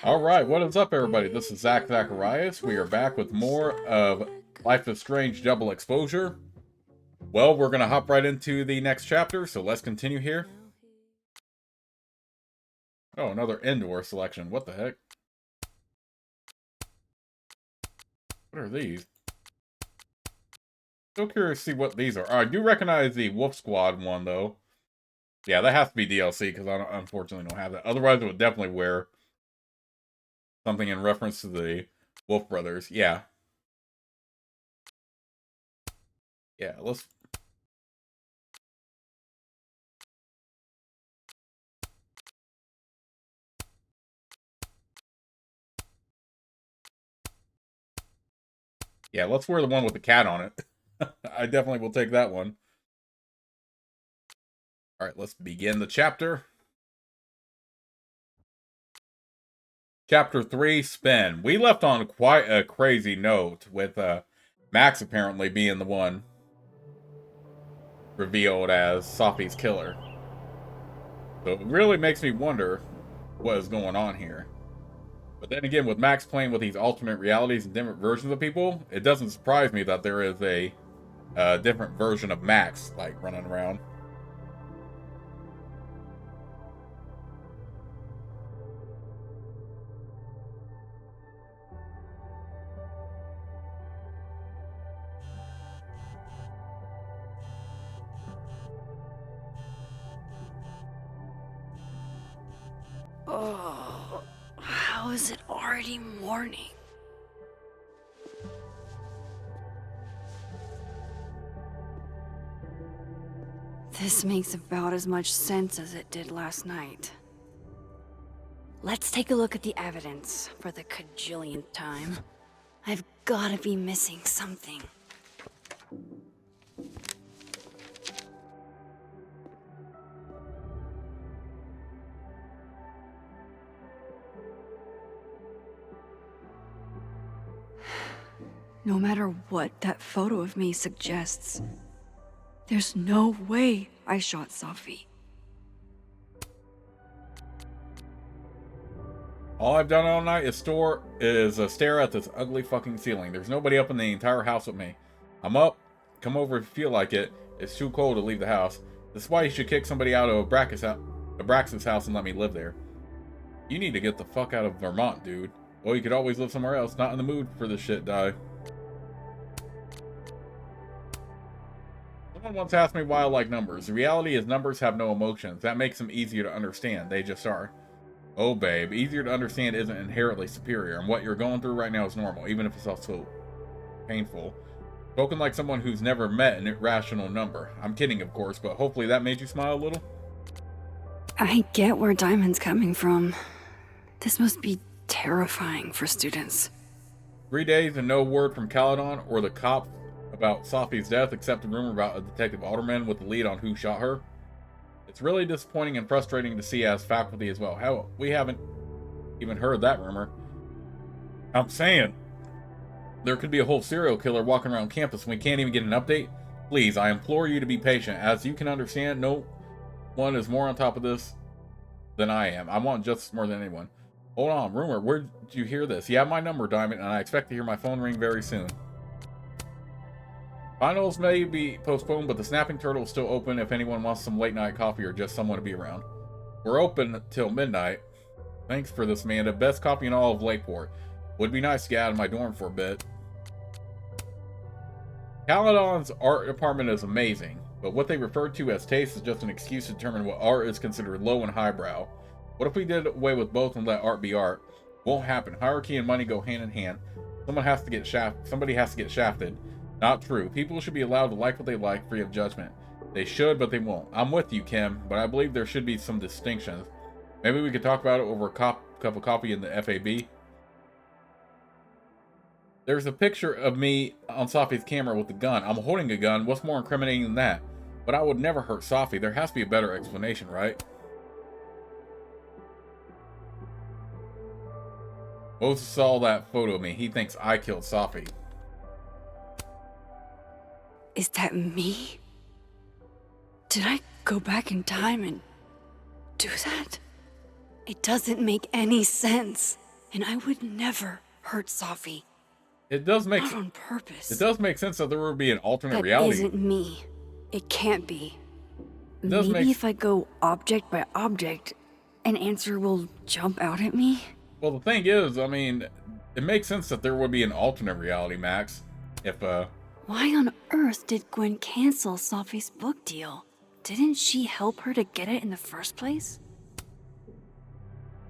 Alright, what is up everybody? This is Zacharias. We are back with more of Life is Strange Double Exposure. Well, we're gonna hop right into the next chapter, so let's continue here. Oh, another indoor selection. What the heck? What are these? Still curious to see what these are. I do recognize the Wolf Squad one, though. Yeah, that has to be DLC, because I unfortunately don't have that. Otherwise, it would definitely wear something in reference to the Wolf Brothers. Yeah. Yeah, let's... Yeah, let's wear the one with the cat on it. I definitely will take that one. Alright, let's begin the chapter. Chapter 3, Spin. We left on quite a crazy note, with Max apparently being the one revealed as Sophie's killer. So it really makes me wonder what is going on here. But then again, with Max playing with these alternate realities and different versions of people, it doesn't surprise me that there is a different version of Max, like, running around. Oh, how is it already morning? This makes about as much sense as it did last night. Let's take a look at the evidence for the cajillionth time. I've gotta be missing something. No matter what that photo of me suggests, there's no way I shot Sophie. All I've done all night is stare at this ugly fucking ceiling. There's nobody up in the entire house with me. I'm up. Come over if you feel like it. It's too cold to leave the house. This is why you should kick somebody out of Abraxas' house and let me live there. You need to get the fuck out of Vermont, dude. Well, you could always live somewhere else. Not in the mood for this shit, die. Someone once asked me why I like numbers. The reality is numbers have no emotions. That makes them easier to understand. They just are. Oh, babe, easier to understand isn't inherently superior, and what you're going through right now is normal, even if it's also painful. Spoken like someone who's never met an irrational number. I'm kidding, of course, but hopefully that made you smile a little. I get where Diamond's coming from. This must be terrifying for students. 3 days and no word from Caledon or the cop about Sophie's death, except a rumor about a Detective Alderman with the lead on who shot her. It's really disappointing and frustrating to see as faculty as well. Hell, we haven't even heard that rumor. I'm saying, there could be a whole serial killer walking around campus and we can't even get an update. Please, I implore you to be patient. As you can understand, no one is more on top of this than I am. I want justice more than anyone. Hold on, rumor, where did you hear this? You have my number, Diamond, and I expect to hear my phone ring very soon. Finals may be postponed, but the Snapping Turtle is still open if anyone wants some late night coffee or just someone to be around. We're open till midnight. Thanks for this, Amanda. Best coffee in all of Lakeport. Would be nice to get out of my dorm for a bit. Caledon's art department is amazing, but what they refer to as taste is just an excuse to determine what art is considered low and highbrow. What if we did away with both and let art be art? Won't happen. Hierarchy and money go hand in hand. Somebody has to get shafted. Not true. People should be allowed to like what they like, free of judgment. They should, but they won't. I'm with you, Kim, but I believe there should be some distinctions. Maybe we could talk about it over a cup of coffee in the FAB. There's a picture of me on Sophie's camera with a gun. I'm holding a gun. What's more incriminating than that? But I would never hurt Sophie. There has to be a better explanation, right? Moses saw that photo of me. He thinks I killed Sophie. Is that me? Did I go back in time and do that? It doesn't make any sense. And I would never hurt Safi. It does make Not on purpose. It does make sense that there would be an alternate That reality. isn't me. It can't be. It does Maybe make if I go object by object, an answer will jump out at me? Well, the thing is, I mean, it makes sense that there would be an alternate reality, Max. If Why on earth did Gwen cancel Safi's book deal? Didn't she help her to get it in the first place?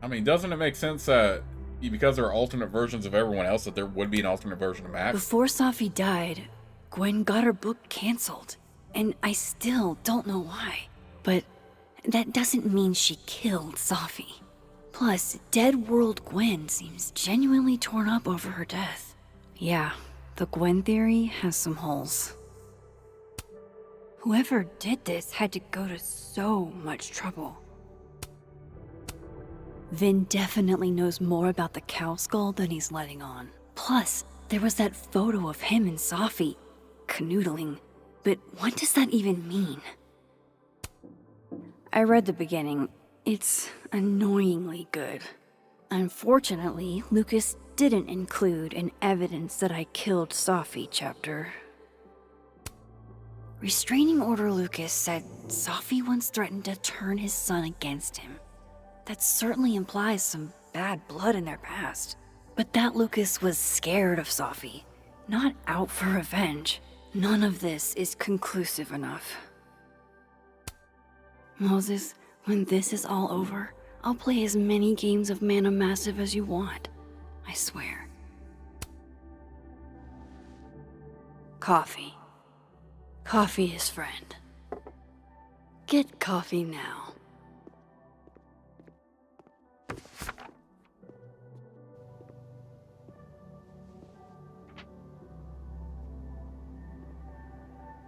I mean, doesn't it make sense that because there are alternate versions of everyone else, that there would be an alternate version of Max? Before Safi died, Gwen got her book canceled. And I still don't know why. But that doesn't mean she killed Safi. Plus, Dead World Gwen seems genuinely torn up over her death. Yeah, the Gwen theory has some holes. Whoever did this had to go to so much trouble. Vin definitely knows more about the cow skull than he's letting on. Plus, there was that photo of him and Safi canoodling. But what does that even mean? I read the beginning. It's annoyingly good. Unfortunately, Lucas didn't include an evidence that I killed Safi chapter. Restraining Order Lucas said Safi once threatened to turn his son against him. That certainly implies some bad blood in their past. But that Lucas was scared of Safi, not out for revenge. None of this is conclusive enough. Moses, when this is all over, I'll play as many games of Mana Massive as you want. I swear. Coffee. Coffee is friend. Get coffee now.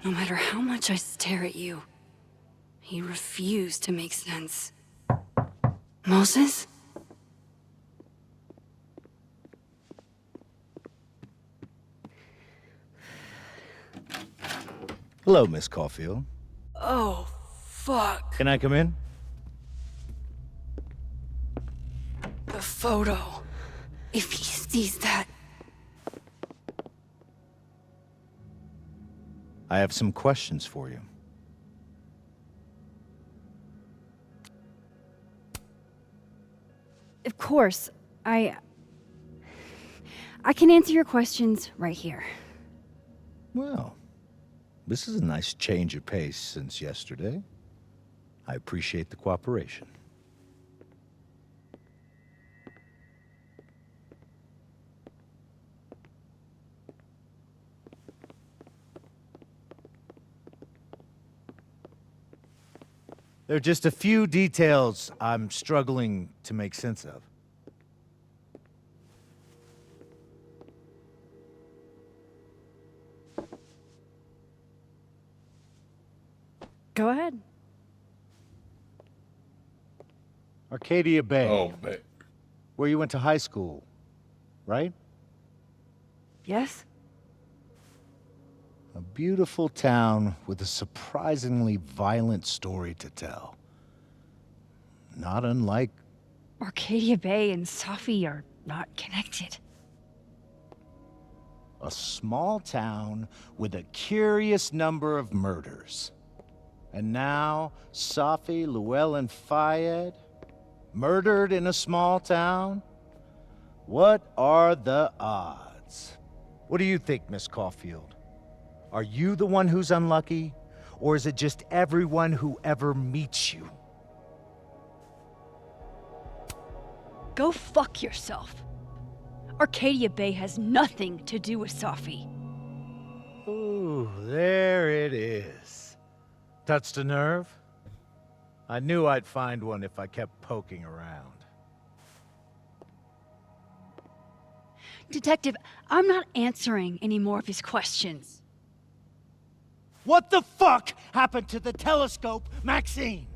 No matter how much I stare at you, you refuse to make sense. Moses? Hello, Miss Caulfield. Oh, fuck. Can I come in? The photo. If he sees that... I have some questions for you. Of course, I can answer your questions right here. Well, this is a nice change of pace since yesterday. I appreciate the cooperation. There are just a few details I'm struggling to make sense of. Go ahead. Arcadia Bay, Oh, but where you went to high school, right? Yes? A beautiful town with a surprisingly violent story to tell. Not unlike... Arcadia Bay and Safi are not connected. a small town with a curious number of murders. And now, Safi, Llewellyn Fayed, murdered in a small town? What are the odds? What do you think, Miss Caulfield? Are you the one who's unlucky? Or is it just everyone who ever meets you? Go fuck yourself. Arcadia Bay has nothing to do with Safi. Ooh, there it is. Touched a nerve? I knew I'd find one if I kept poking around. Detective, I'm not answering any more of his questions. What the fuck happened to the telescope, Maxine?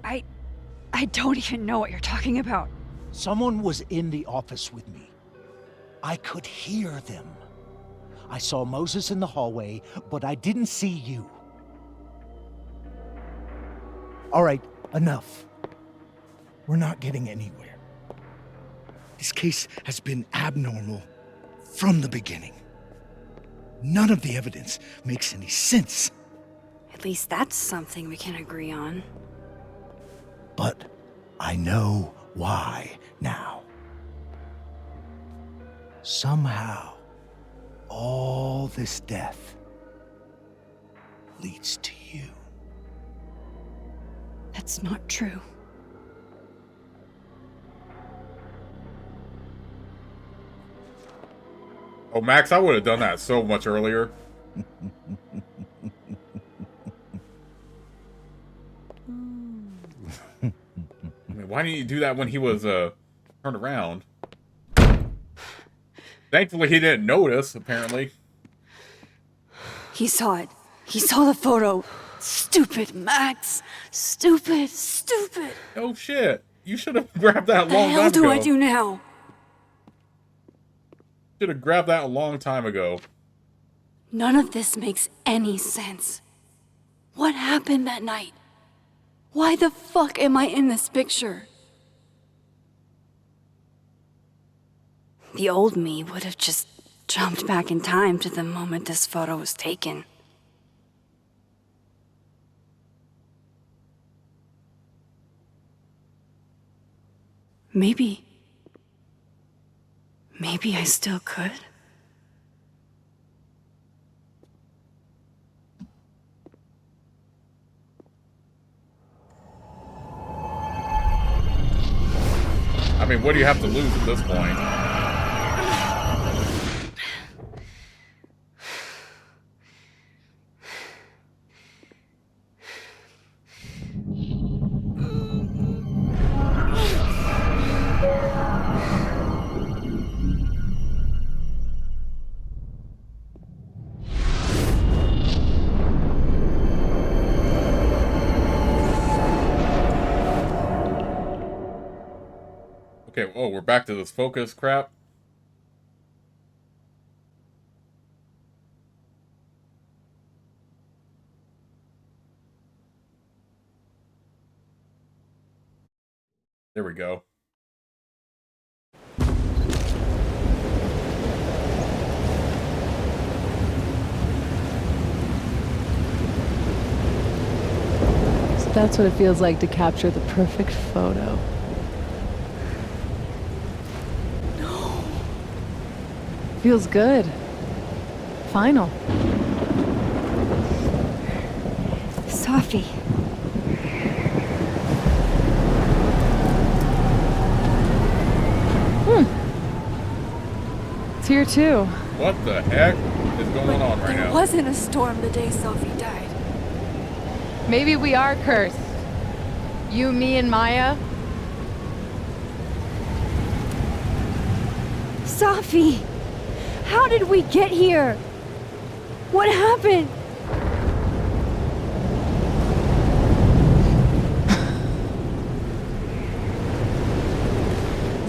I don't even know what you're talking about. Someone was in the office with me. I could hear them. I saw Moses in the hallway, but I didn't see you. All right, enough. we're not getting anywhere. This case has been abnormal from the beginning. None of the evidence makes any sense. At least that's something we can agree on. But I know why now. Somehow, all this death leads to you. That's not true. Oh, Max, I would have done that so much earlier. I mean, why didn't you do that when he was turned around? Thankfully, he didn't notice, apparently. He saw it. He saw the photo. Stupid, Max. Stupid, stupid. Oh, shit. You should have grabbed that a What the long hell time do ago. I do now? Should have grabbed that a long time ago. None of this makes any sense. What happened that night? Why the fuck am I in this picture? The old me would have just jumped back in time to the moment this photo was taken. Maybe I still could. I mean, what do you have to lose at this point? Okay, oh, we're back to this focus crap. There we go. So that's what it feels like to capture the perfect photo. No. Feels good. Final. Sophie. It's here too. What the heck is going on right There now? wasn't a storm the day Sophie died. Maybe we are cursed. You, me, and Maya. Sophie! How did we get here? What happened?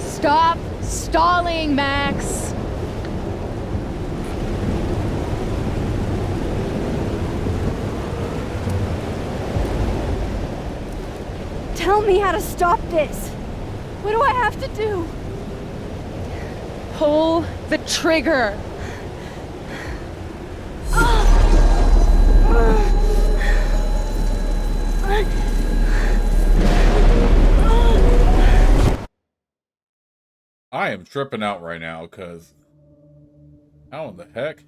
Stop stalling, Max. Tell me how to stop this. What do I have to do? Pull the trigger. I am tripping out right now, because... How in the heck?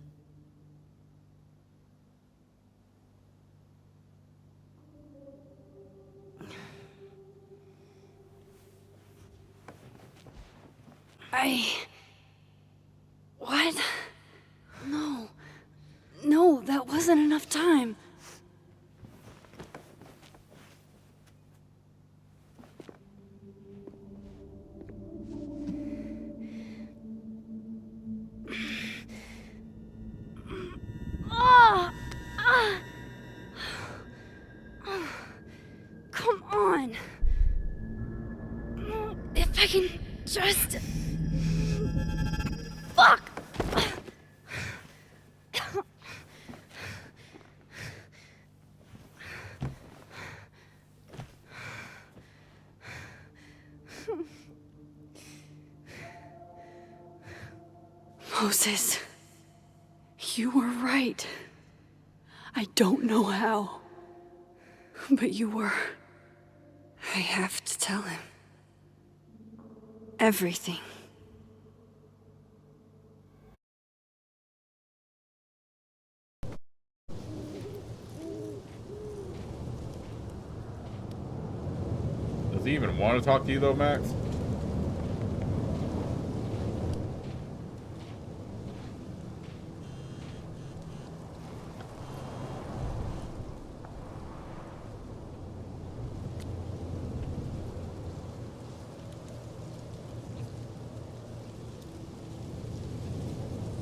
What? No. No, that wasn't enough time. Come on. If I can just... Fuck! Moses, you were right. I don't know how, but you were. I have to tell him. Everything. Does he even want to talk to you though, Max?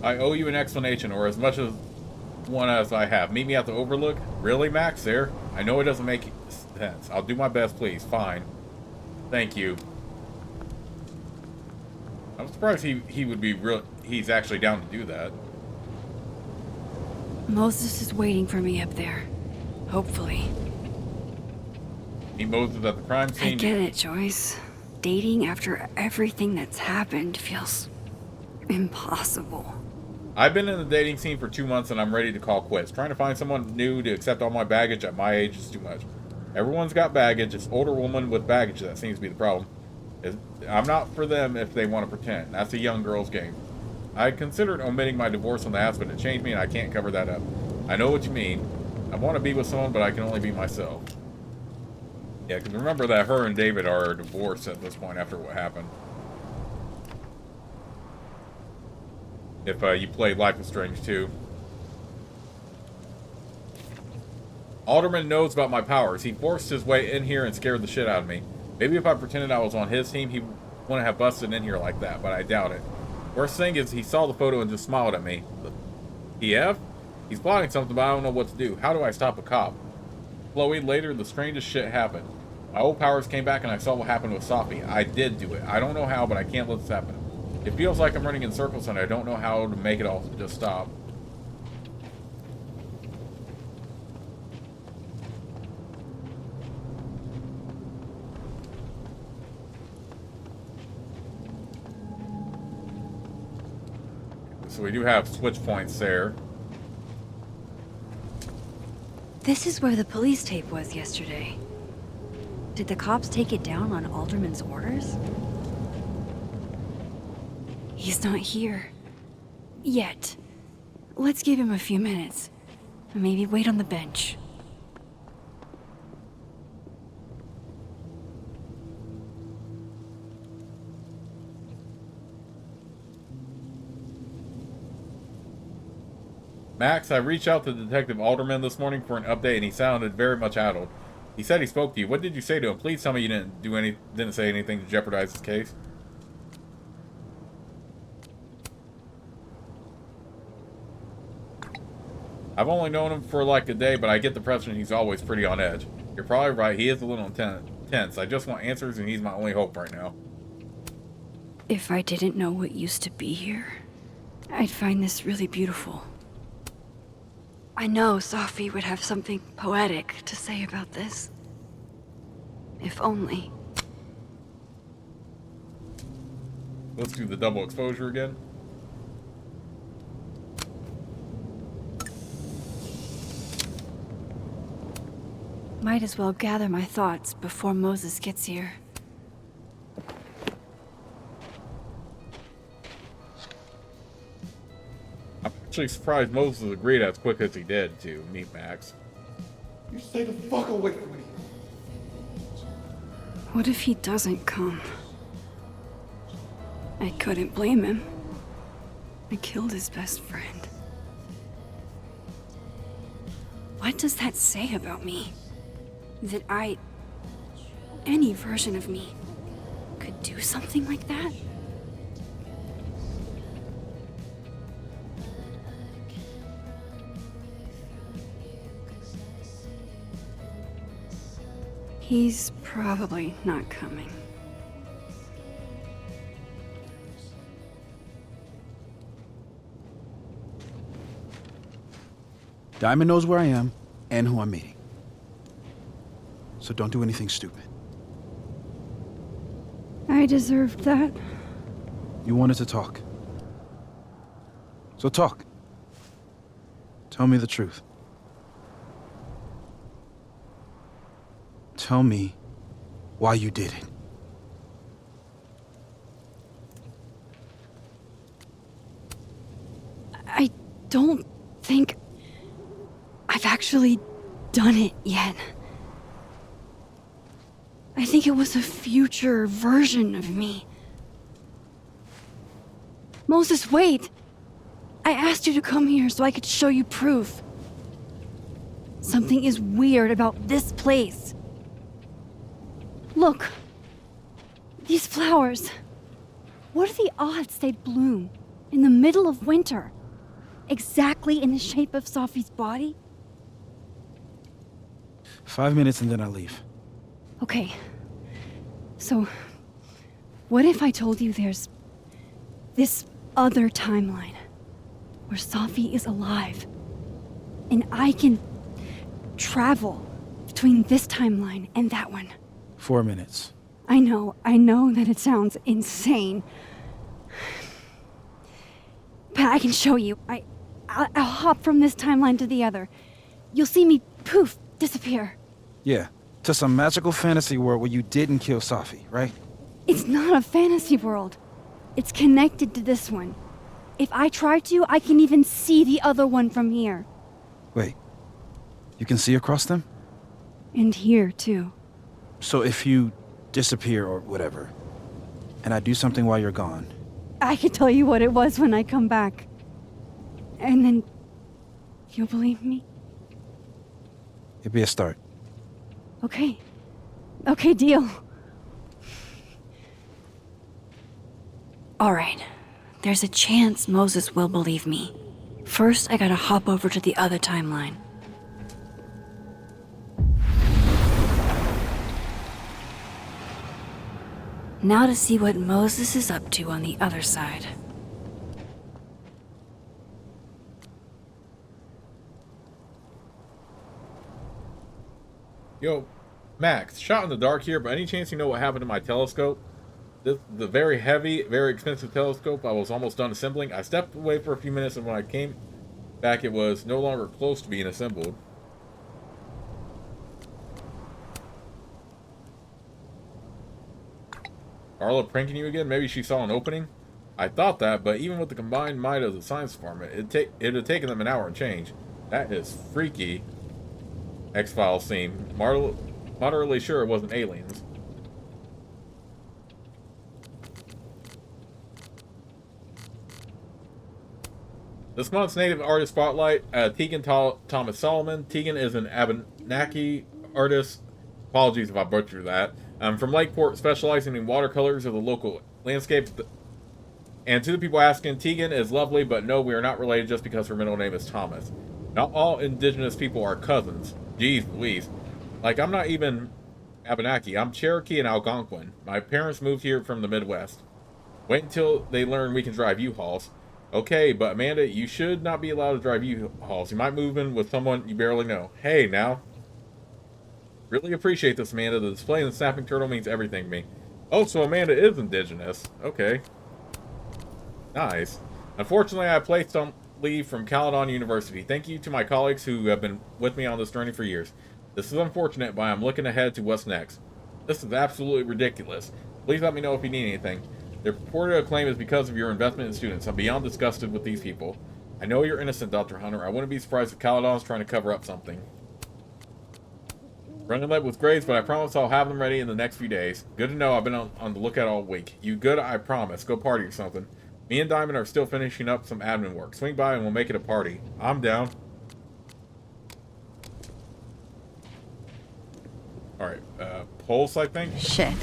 I owe you an explanation, or as much as one as I have. Meet me at the Overlook? Really, Max? There? I know it doesn't make sense. I'll do my best, please. Fine. Thank you. I'm surprised he would be he's actually down to do that. Moses is waiting for me up there. Hopefully. Meet Moses at the crime scene. I get it, Joyce. Dating after everything that's happened feels impossible. I've been in the dating scene for 2 months and I'm ready to call quits. Trying to find someone new to accept all my baggage at my age is too much. Everyone's got baggage. It's older woman with baggage that seems to be the problem. I'm not for them if they want to pretend. That's a young girl's game. I considered omitting my divorce on the ass, but it changed me and I can't cover that up. I know what you mean. I want to be with someone, but I can only be myself. Yeah, because remember that her and David are divorced at this point after what happened. If you played Life is Strange 2. Alderman knows about my powers. He forced his way in here and scared the shit out of me. Maybe if I pretended I was on his team, he wouldn't have busted in here like that, but I doubt it. Worst thing is he saw the photo and just smiled at me. WTF? He's plotting something, but I don't know what to do. How do I stop a cop? Chloe, later the strangest shit happened. My old powers came back and I saw what happened with Sophie. I did do it. I don't know how, but I can't let this happen. It feels like I'm running in circles and I don't know how to make it all just stop. So we do have switch points there. This is where the police tape was yesterday. Did the cops take it down on Alderman's orders? He's not here. Yet. Let's give him a few minutes. Maybe wait on the bench. Max, I reached out to Detective Alderman this morning for an update and he sounded very much addled. He said he spoke to you. What did you say to him? Please tell me you didn't say anything to jeopardize his case. I've only known him for like a day, but I get the impression he's always pretty on edge. You're probably right, he is a little intense. I just want answers and he's my only hope right now. If I didn't know what used to be here, I'd find this really beautiful. I know Sophie would have something poetic to say about this. If only. Let's do the double exposure again. Might as well gather my thoughts before Moses gets here. I'm actually surprised Moses agreed as quick as he did to meet Max. You stay the fuck away from me. What if he doesn't come? I couldn't blame him. I killed his best friend. What does that say about me? That any version of me, could do something like that? He's probably not coming. Diamond knows where I am and who I'm meeting. So don't do anything stupid. I I deserved that. You wanted to talk. So talk. Tell me the truth. Tell me why you did it. I don't think I've actually done it yet. I think it was a future version of me. Moses, wait! I asked you to come here so I could show you proof. Something is weird about this place. Look. These flowers. What are the odds they'd bloom in the middle of winter? Exactly in the shape of Sophie's body? 5 minutes and then I'll leave. Okay. So, what if I told you there's this other timeline where Sophie is alive and I can travel between this timeline and that one? 4 minutes. I know that it sounds insane. But I can show you. I'll hop from this timeline to the other. You'll see me, poof, disappear. Yeah, to some magical fantasy world where you didn't kill Safi, right? It's not a fantasy world. It's connected to this one. If I try to, I can even see the other one from here. Wait, you can see across them? And here, too. So if you disappear or whatever, and I do something while you're gone, I can tell you what it was when I come back. And then you'll believe me? it'd be a start. Okay. Okay, deal. All right. There's a chance Moses will believe me. First, I gotta hop over to the other timeline. Now to see what Moses is up to on the other side. Yo, Max, shot in the dark here, but any chance you know what happened to my telescope? The very heavy, very expensive telescope I was almost done assembling. I stepped away for a few minutes, and when I came back, it was no longer close to being assembled. Carla pranking you again? Maybe she saw an opening? I thought that, but even with the combined might of the science department, it'd have taken them an hour and change. That is freaky. X-Files scene. Moderately sure it wasn't aliens. This month's Native Artist Spotlight, Tegan Thomas Solomon. Tegan is an Abenaki artist. Apologies if I butchered that. From Lakeport, specializing in watercolors of the local landscape. And to the people asking, Tegan is lovely, but no, we are not related just because her middle name is Thomas. Not all indigenous people are cousins. Jeez Louise. Like, I'm not even Abenaki. I'm Cherokee and Algonquin. My parents moved here from the Midwest. Wait until they learn we can drive U-Hauls. Okay, but Amanda, you should not be allowed to drive U-Hauls. You might move in with someone you barely know. Hey, now. Really appreciate this, Amanda. The display in the snapping turtle means everything to me. Oh, so Amanda is indigenous. Okay. Nice. Unfortunately, I placed on leave from Caledon University. Thank you to my colleagues who have been with me on this journey for years. This is unfortunate, but I'm looking ahead to what's next. This is absolutely ridiculous. Please let me know if you need anything. Their purported acclaim is because of your investment in students. I'm beyond disgusted with these people. I know you're innocent, Dr. Hunter. I wouldn't be surprised if Caledon's trying to cover up something. Running late with grades, but I promise I'll have them ready in the next few days. Good to know I've been on the lookout all week. You good, I promise. Go party or something. Me and Diamond are still finishing up some admin work. Swing by and we'll make it a party. I'm down. Alright, Pulse, I think? Shit.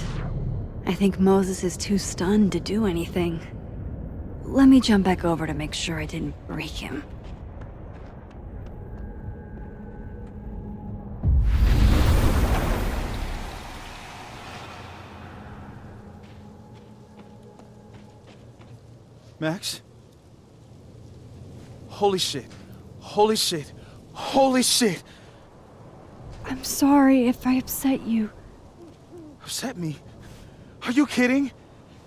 I think Moses is too stunned to do anything. Let me jump back over to make sure I didn't break him. Max? Holy shit. Holy shit. Holy shit. I'm sorry if I upset you. Upset me? Are you kidding?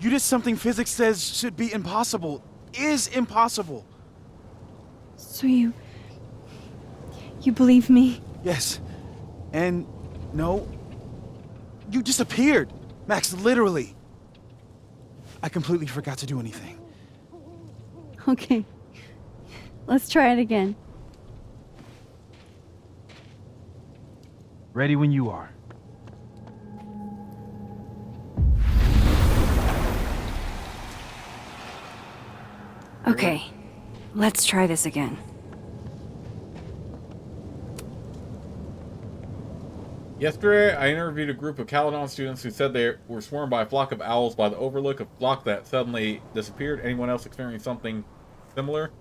You did something physics says should be impossible. Is impossible. So you believe me? Yes. And no. You disappeared. Max, literally. I completely forgot to do anything. Okay. Let's try it again. Ready when you are. Okay. Let's try this again. Yesterday, I interviewed a group of Caledon students who said they were swarmed by a flock of owls by the overlook, a flock that suddenly disappeared. Anyone else experienced something similar?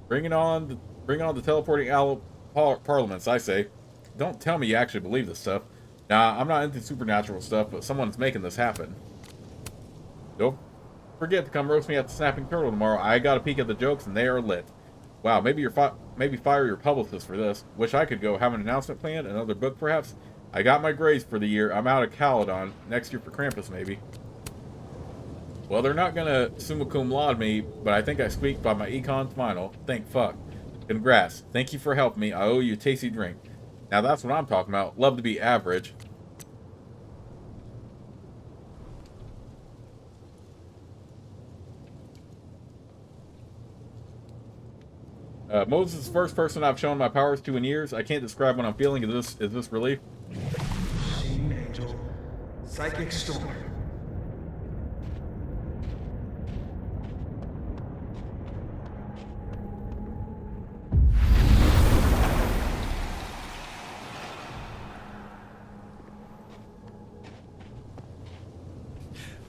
Bring on the teleporting owl parliaments, I say. Don't tell me you actually believe this stuff. Nah, I'm not into supernatural stuff, but someone's making this happen. Don't forget to come roast me at the Snapping Turtle tomorrow. I got a peek at the jokes, and they are lit. Wow, maybe fire your publicist for this. Wish I could go have an announcement planned, another book perhaps. I got my grades for the year. I'm out of Caledon. Next year for Krampus, maybe. Well, they're not gonna summa cum laude me, but I think I squeaked by my econ final. Thank fuck. Congrats. Thank you for helping me. I owe you a tasty drink. Now that's what I'm talking about. Love to be average. Moses is the first person I've shown my powers to in years. I can't describe what I'm feeling. Is this relief? Machine Angel, Psychic Storm.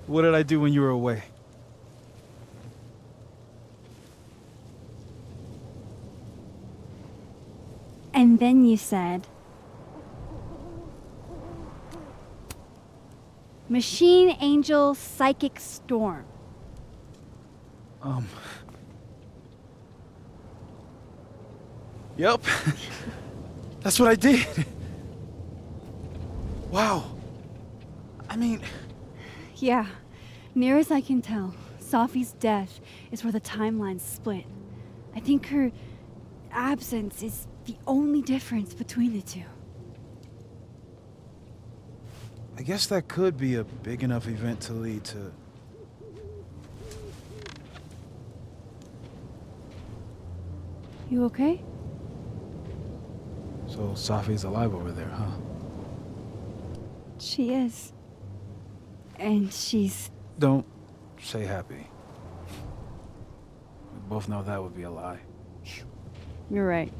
What did I do when you were away? And then you said, Machine Angel Psychic Storm. Yep. That's what I did. Wow. I mean... Yeah, near as I can tell, Safi's death is where the timelines split. I think her absence is the only difference between the two. I guess that could be a big enough event to lead to... You okay? So Safi's alive over there, huh? She is. And she's... Don't say happy. We both know that would be a lie. You're right.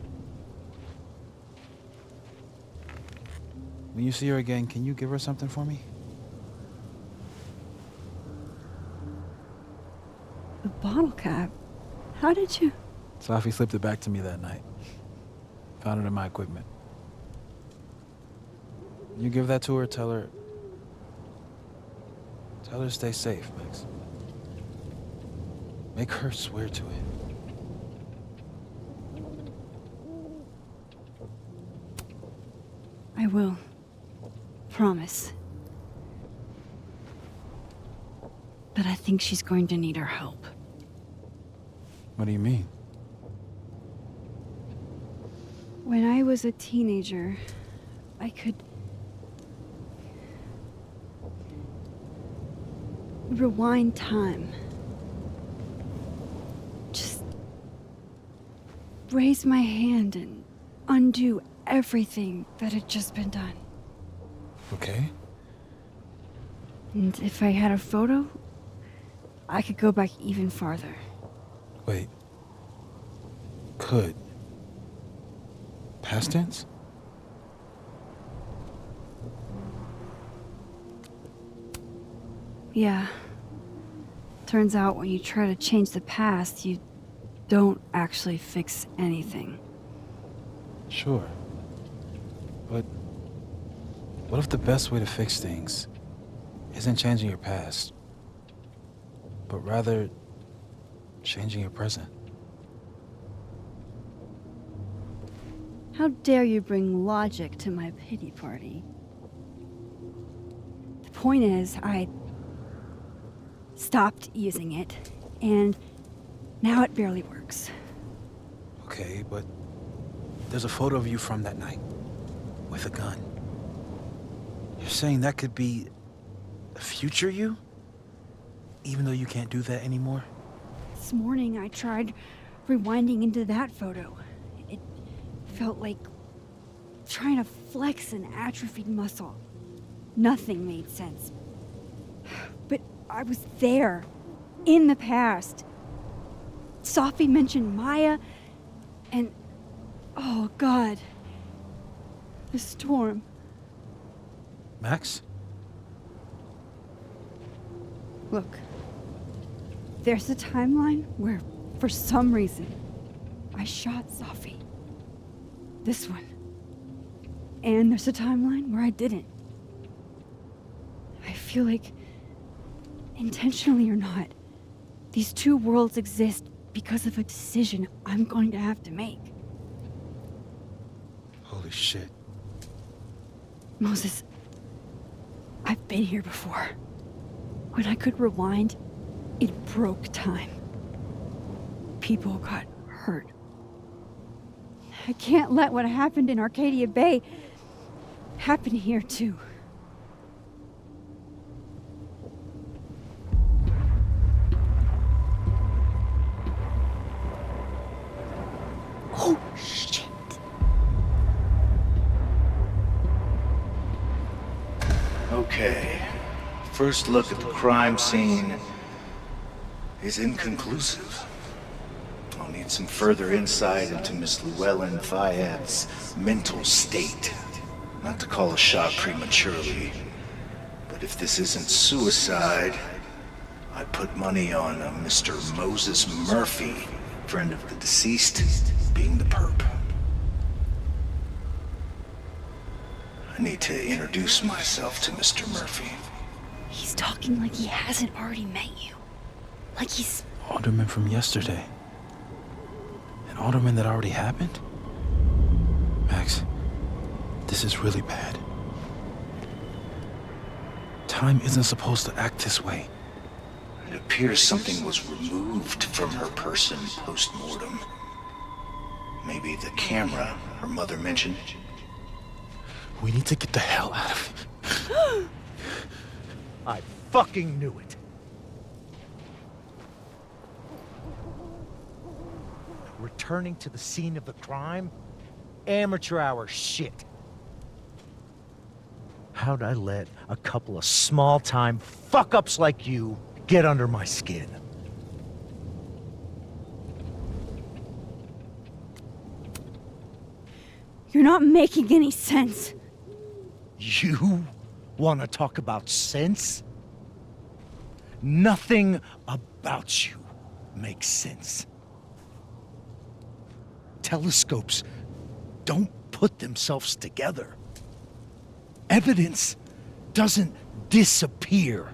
When you see her again, can you give her something for me? The bottle cap? How did you... Safi slipped it back to me that night. Found it in my equipment. You give that to her, tell her to stay safe, Max. Make her swear to it. I will. Promise. But I think she's going to need our help. What do you mean? When I was a teenager, I could... rewind time. Just... raise my hand and undo everything that had just been done. Okay. And if I had a photo, I could go back even farther. Wait. Could. Past tense? Yeah. Turns out when you try to change the past, you don't actually fix anything. Sure. But what if the best way to fix things isn't changing your past, but rather changing your present? How dare you bring logic to my pity party? The point is, stopped using it, and now it barely works. Okay, but there's a photo of you from that night with a gun. You're saying that could be a future you? Even though you can't do that anymore? This morning I tried rewinding into that photo. It felt like trying to flex an atrophied muscle. Nothing made sense. But I was there, in the past. Sophie mentioned Maya, and oh God, the storm. Max? Look, there's a timeline where, for some reason, I shot Sophie. This one. And there's a timeline where I didn't. I feel like, intentionally or not, these two worlds exist because of a decision I'm going to have to make. Holy shit. Moses, I've been here before. When I could rewind, it broke time. People got hurt. I can't let what happened in Arcadia Bay happen here too. Oh, shit. Okay. First look at the crime scene is inconclusive. I'll need some further insight into Miss Llewellyn Fayette's mental state. Not to call a shot prematurely, but if this isn't suicide, I put money on a Mr. Moses Murphy, friend of the deceased, being the perp. I need to introduce myself to Mr. Murphy. He's talking like he hasn't already met you. Like he's... Alderman from yesterday. An Alderman that already happened? Max, this is really bad. Time isn't supposed to act this way. It appears something was removed from her person post-mortem. Maybe the camera her mother mentioned. We need to get the hell out of here. I fucking knew it. Returning to the scene of the crime? Amateur hour shit. How'd I let a couple of small-time fuck-ups like you get under my skin? You're not making any sense. You want to talk about sense? Nothing about you makes sense. Telescopes don't put themselves together. Evidence doesn't disappear.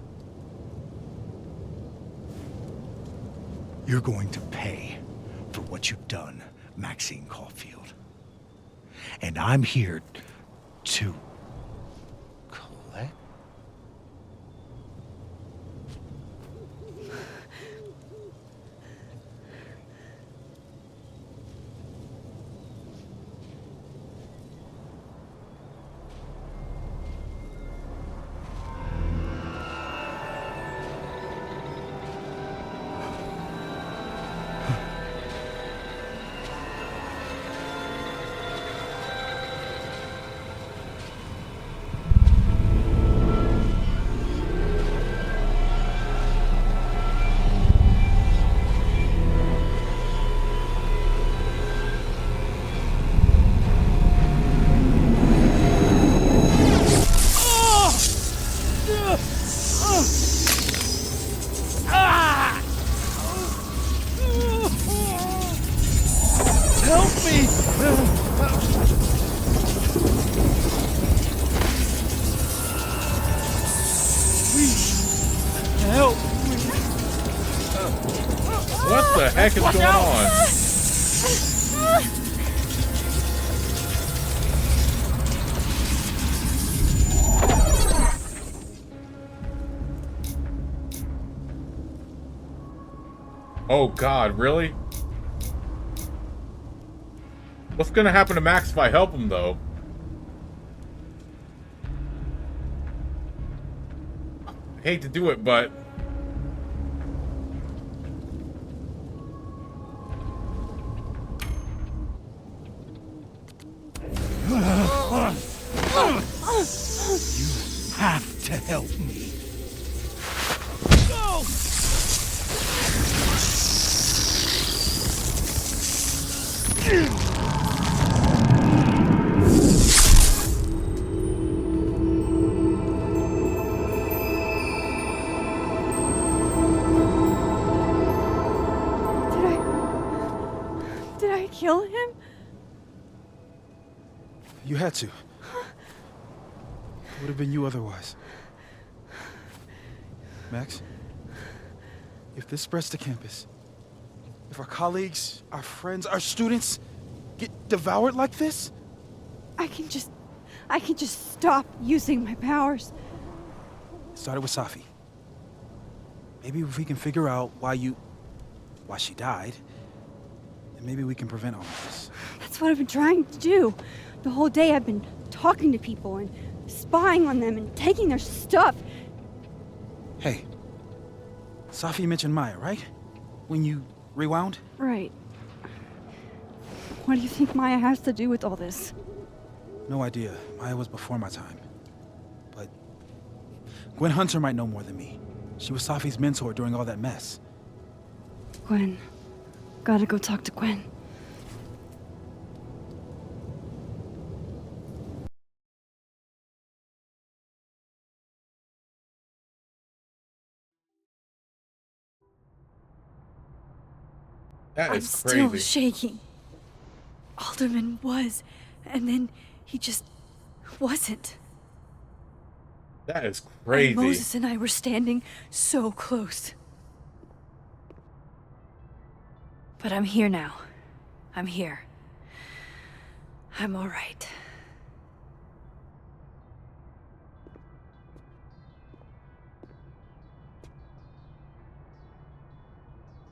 You're going to pay for what you've done, Maxine Caulfield. And I'm here to collect. Help me! Please, help me! What the heck is going on? Oh God, really? What's gonna happen to Max if I help him, though? I hate to do it, but... You have to help me. Did I kill him? You had to. It would have been you otherwise. Max, if this spreads to campus, if our colleagues, our friends, our students get devoured like this, I can just stop using my powers. it started with Safi. Maybe if we can figure out why she died, then maybe we can prevent all of this. That's what I've been trying to do. The whole day I've been talking to people and spying on them and taking their stuff. Hey, Safi mentioned Maya, right? When you rewound? Right. What do you think Maya has to do with all this? No idea. Maya was before my time. But Gwen Hunter might know more than me. She was Safi's mentor during all that mess. Gwen. Gotta go talk to Gwen. That I'm is still crazy. shaking. Alderman was, and then he just wasn't. That is And crazy. Moses and I were standing so close. But I'm here now. I'm here. I'm all right.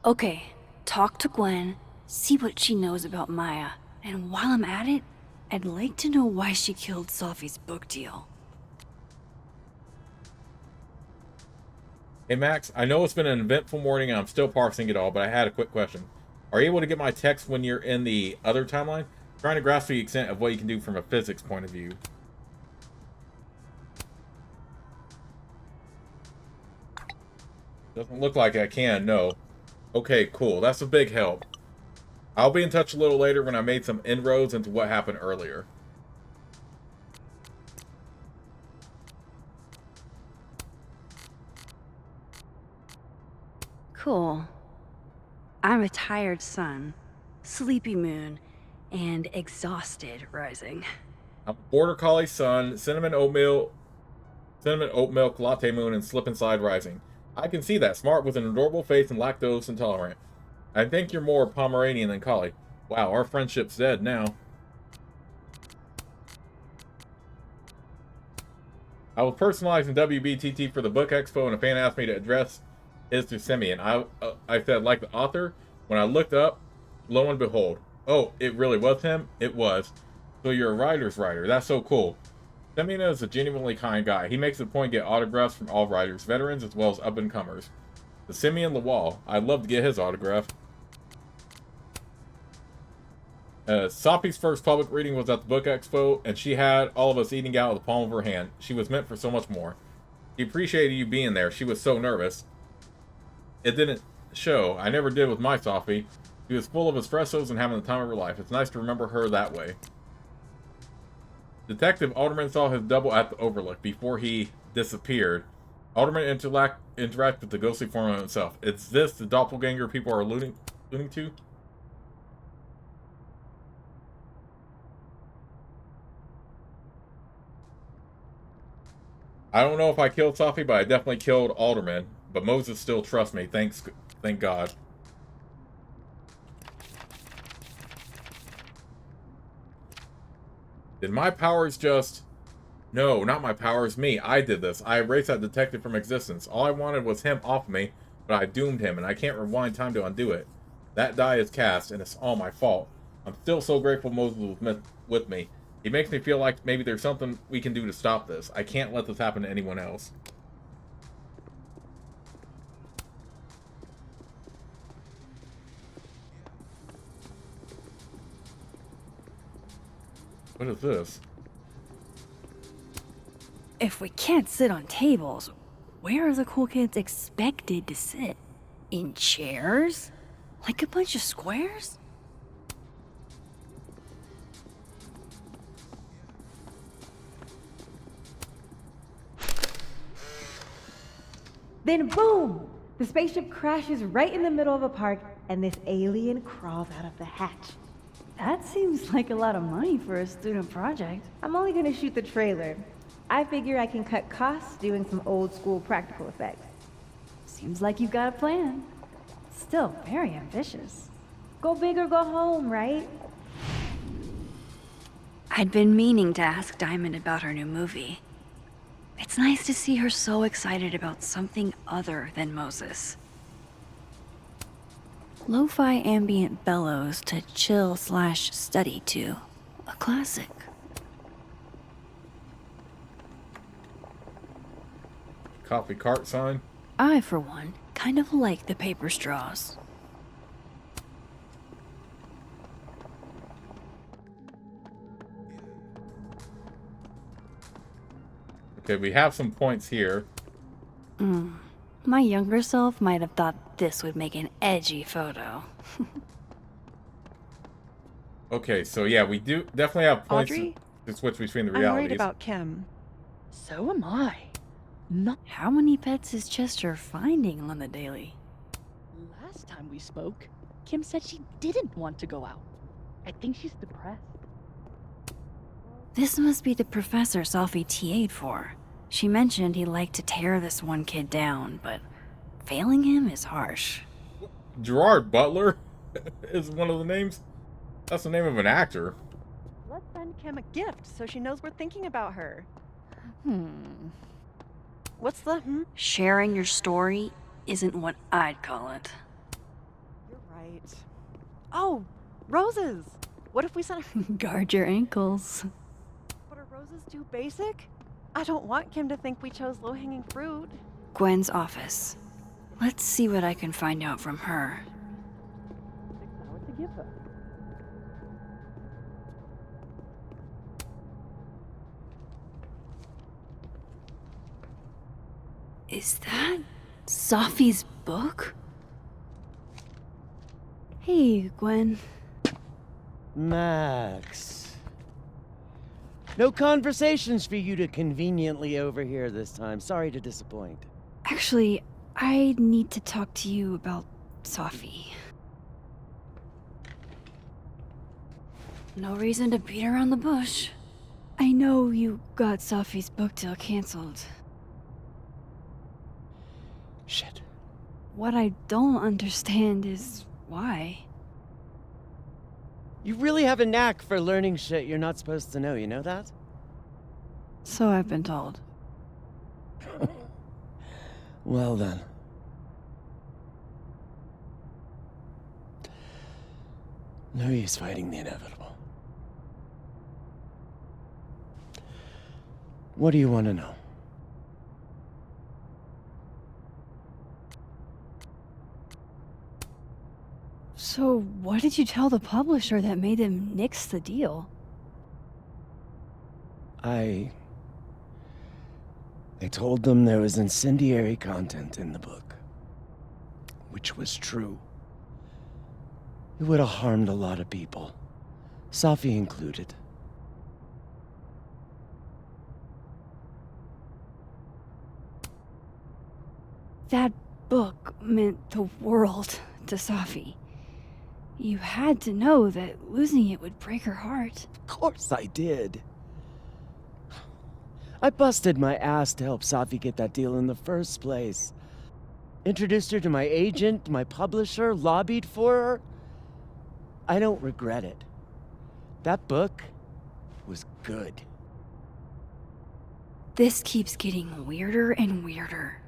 Okay, talk to Gwen, see what she knows about Maya, and while I'm at it, I'd like to know why she killed Safi's book deal. Hey Max, I know it's been an eventful morning and I'm still parsing it all, but I had a quick question. Are you able to get my text when you're in the other timeline? Trying to grasp the extent of what you can do from a physics point of view. Doesn't look like I can, no. Okay, cool. That's a big help. I'll be in touch a little later when I made some inroads into what happened earlier. Cool. I'm a tired sun, sleepy moon, and exhausted rising. I'm a border collie sun, cinnamon oat milk latte moon, and slip inside rising. I can see that. Smart with an adorable face and lactose intolerant. I think you're more Pomeranian than collie. Wow, our friendship's dead now. I was personalizing WBTT for the book expo and a fan asked me to address his to Simeon. I said, like the author. When I looked up, lo and behold. Oh, it really was him? It was. So you're a writer's writer. That's so cool. Simeon is a genuinely kind guy. He makes it a point to get autographs from all writers, veterans as well as up-and-comers. The Simeon Lawal. I'd love to get his autograph. Safi's first public reading was at the book expo, and she had all of us eating out of the palm of her hand. She was meant for so much more. She appreciated you being there. She was so nervous. It didn't show. I never did with my Safi. She was full of espressos and having the time of her life. It's nice to remember her that way. Detective Alderman saw his double at the Overlook before he disappeared. Alderman interacted with the ghostly form of himself. Is this the doppelganger people are alluding to? I don't know if I killed Safi, but I definitely killed Alderman. But Moses still trusts me. Thank God. Did my powers just... No, not my powers, me. I did this. I erased that detective from existence. All I wanted was him off me, but I doomed him, and I can't rewind time to undo it. That die is cast, and it's all my fault. I'm still so grateful Moses was with me. He makes me feel like maybe there's something we can do to stop this. I can't let this happen to anyone else. What is this? If we can't sit on tables, where are the cool kids expected to sit? In chairs? Like a bunch of squares? Then boom! The spaceship crashes right in the middle of a park, and this alien crawls out of the hatch. That seems like a lot of money for a student project. I'm only gonna shoot the trailer. I figure I can cut costs doing some old school practical effects. Seems like you've got a plan. Still very ambitious. Go big or go home, right? I'd been meaning to ask Diamond about her new movie. It's nice to see her so excited about something other than Moses. Lo-fi ambient bellows to chill/study to. A classic. Coffee cart sign? I, for one, kind of like the paper straws. Okay, we have some points here. My younger self might have thought this would make an edgy photo. Okay, so yeah, we do definitely have points Audrey? to switch between the I'm realities. worried about Kim. So am I. Not How many pets is Chester finding on the daily? last time we spoke, Kim said she didn't want to go out. I think she's depressed. This must be the professor Selphie TA'd for. She mentioned he liked to tear this one kid down, but failing him is harsh. Gerard Butler is one of the names. That's the name of an actor. Let's send Kim a gift so she knows we're thinking about her. What's the Sharing your story isn't what I'd call it. You're right. Oh, roses! What if we sent Guard your ankles. But are roses too basic? I don't want Kim to think we chose low-hanging fruit. Gwen's office. Let's see what I can find out from her. 6 hours to give her. Is that Sophie's book? Hey, Gwen. Max. No conversations for you to conveniently overhear this time. Sorry to disappoint. Actually, I need to talk to you about Sophie. No reason to beat around the bush. I know you got Sophie's book deal canceled. Shit. What I don't understand is why. You really have a knack for learning shit you're not supposed to know, you know that? So I've been told. Well then. No use fighting the inevitable. What do you want to know? So what did you tell the publisher that made them nix the deal? I told them there was incendiary content in the book. Which was true. It would have harmed a lot of people. Sophie included. That book meant the world to Sophie. You had to know that losing it would break her heart. Of course I did. I busted my ass to help Sophie get that deal in the first place. Introduced her to my agent, my publisher, lobbied for her. I don't regret it. That book was good. This keeps getting weirder and weirder.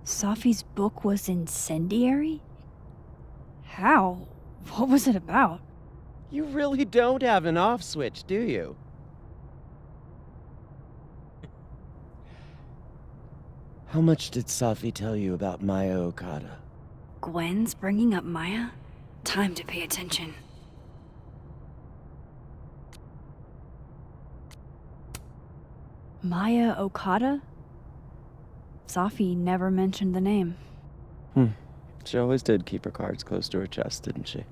Safi's book was incendiary? How? What was it about? You really don't have an off switch, do you? How much did Safi tell you about Maya Okada? Gwen's bringing up Maya? Time to pay attention. Maya Okada? Safi never mentioned the name. She always did keep her cards close to her chest, didn't she?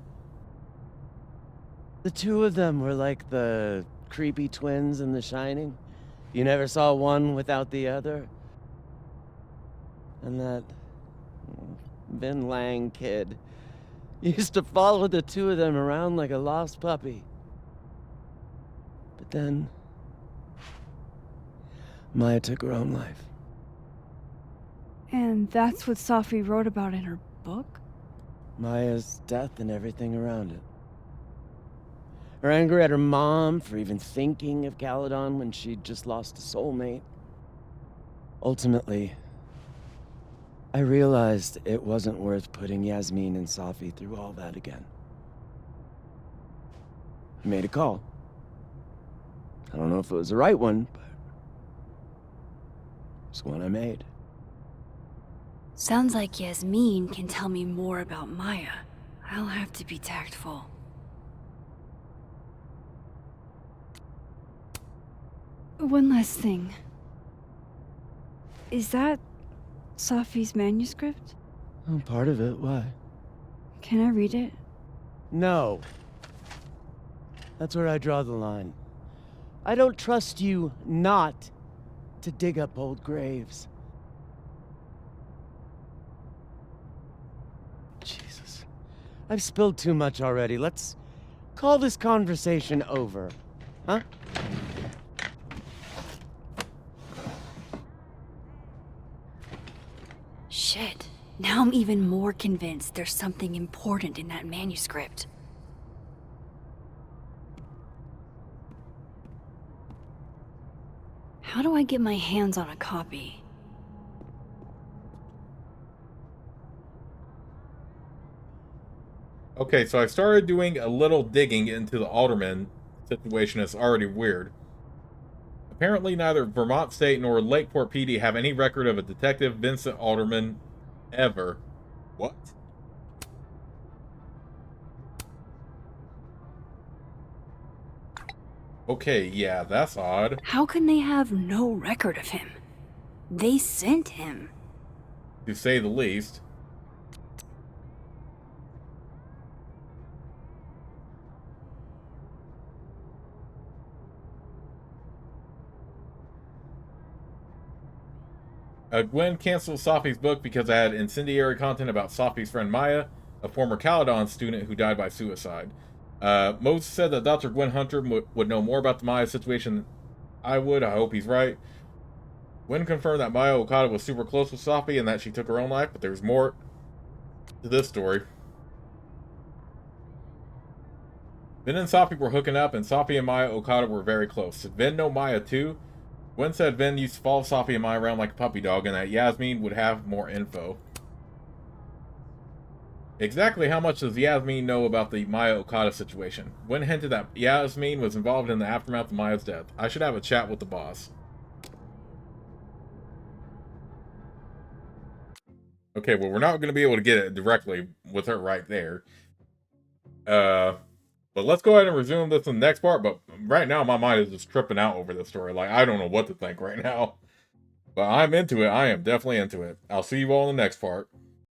The two of them were like the creepy twins in The Shining. You never saw one without the other. And that Vin Lang kid used to follow the two of them around like a lost puppy. But then Maya took her own life. And that's what Safi wrote about in her book? Maya's death and everything around it. Her anger at her mom for even thinking of Caledon when she'd just lost a soulmate. Ultimately, I realized it wasn't worth putting Yasmin and Safi through all that again. I made a call. I don't know if it was the right one, but it's one I made. Sounds like Yasmin can tell me more about Maya. I'll have to be tactful. One last thing. Is that Safi's manuscript? Oh, part of it. Why? Can I read it? No. That's where I draw the line. I don't trust you not to dig up old graves. Jesus. I've spilled too much already. Let's call this conversation over. Huh? Shit. Now I'm even more convinced there's something important in that manuscript. How do I get my hands on a copy? Okay, so I started doing a little digging into the Alderman situation. It's already weird. Apparently, neither Vermont State nor Lakeport PD have any record of a Detective Vincent Alderman ever. What? Okay, yeah, that's odd. How can they have no record of him? They sent him. To say the least. Gwen canceled Safi's book because it had incendiary content about Safi's friend Maya, a former Caledon student who died by suicide. Moses said that Dr. Gwen Hunter would know more about the Maya situation than I would. I hope he's right. Gwen confirmed that Maya Okada was super close with Safi and that she took her own life, but there's more to this story. Vin and Safi were hooking up, and Safi and Maya Okada were very close. Did Vin know Maya too? Gwen said Vin used to follow Safi and Maya around like a puppy dog, and that Yasmin would have more info. Exactly how much does Yasmin know about the Maya Okada situation? Gwen hinted that Yasmin was involved in the aftermath of Maya's death. I should have a chat with the boss. Okay, well, we're not going to be able to get it directly with her right there. But let's go ahead and resume this in the next part. But right now, my mind is just tripping out over this story. Like, I don't know what to think right now. But I'm into it. I am definitely into it. I'll see you all in the next part.